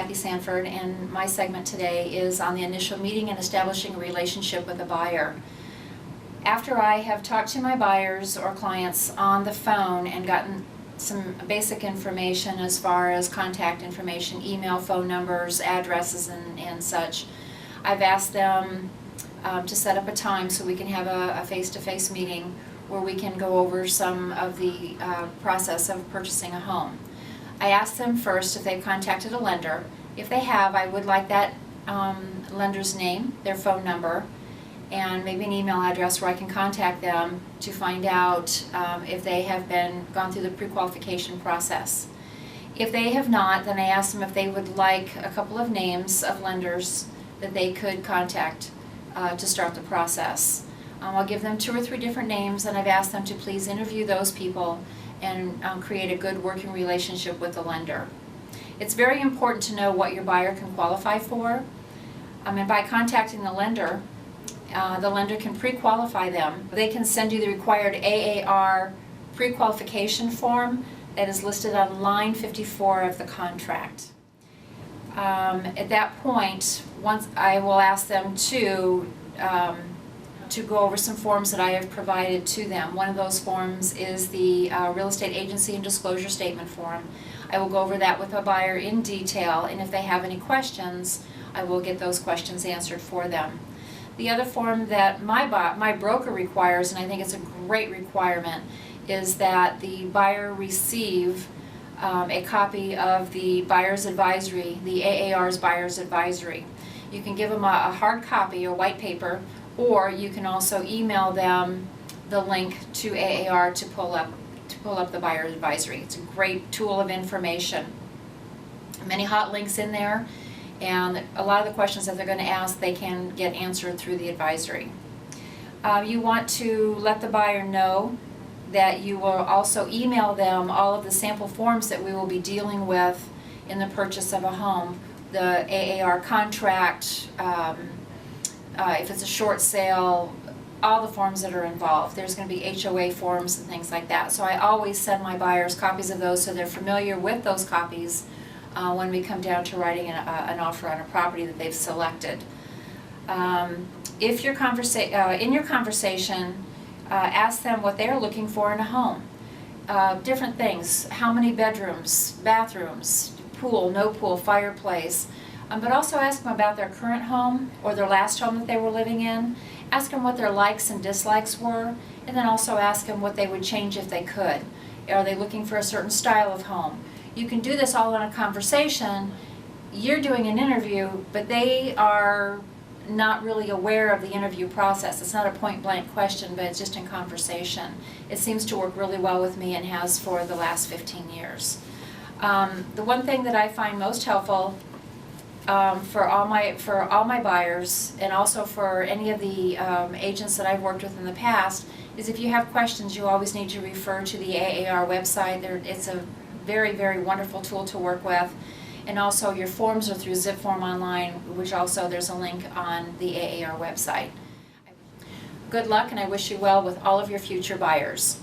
Kathryn Sanford, and my segment today is on the initial meeting and establishing a relationship with a buyer. After I have talked to my buyers or clients on the phone and gotten some basic information as far as contact information, email, phone numbers, addresses, and such, I've asked them to set up a time so we can have a face-to-face meeting where we can go over some of the process of purchasing a home. I asked them first if they've contacted a lender. If they have, I would like that lender's name, their phone number, and maybe an email address where I can contact them to find out if they have gone through the pre-qualification process. If they have not, then I asked them if they would like a couple of names of lenders that they could contact to start the process. I'll give them 2 or 3 different names, and I've asked them to please interview those people and create a good working relationship with the lender. It's very important to know what your buyer can qualify for. And by contacting the lender can pre-qualify them. They can send you the required AAR pre-qualification form that is listed on line 54 of the contract. At that point, once I will ask them to go over some forms that I have provided to them. One of those forms is the Real Estate Agency and Disclosure Statement form. I will go over that with a buyer in detail, and if they have any questions, I will get those questions answered for them. The other form that my broker requires, and I think it's a great requirement, is that the buyer receive a copy of the buyer's advisory, the AAR's buyer's advisory. You can give them a hard copy, a white paper, or you can also email them the link to AAR to pull up the buyer's advisory. It's a great tool of information. Many hot links in there, and a lot of the questions that they're going to ask, they can get answered through the advisory. You want to let the buyer know that you will also email them all of the sample forms that we will be dealing with in the purchase of a home. The AAR contract, if it's a short sale, all the forms that are involved. There's going to be HOA forms and things like that. So I always send my buyers copies of those so they're familiar with those copies when we come down to writing an offer on a property that they've selected. If in your conversation, ask them what they're looking for in a home. Different things, how many bedrooms, bathrooms, pool, no pool, fireplace. But also ask them about their current home or their last home that they were living in. Ask them what their likes and dislikes were, and then also ask them what they would change if they could. Are they looking for a certain style of home? You can do this all in a conversation. You're doing an interview, but they are not really aware of the interview process. It's not a point-blank question, but it's just in conversation. It seems to work really well with me and has for the last 15 years. The one thing that I find most helpful for all my buyers, and also for any of the agents that I've worked with in the past, is if you have questions, you always need to refer to the AAR website. It's a very, very wonderful tool to work with. And also your forms are through ZipForm Online, which also there's a link on the AAR website. Good luck, and I wish you well with all of your future buyers.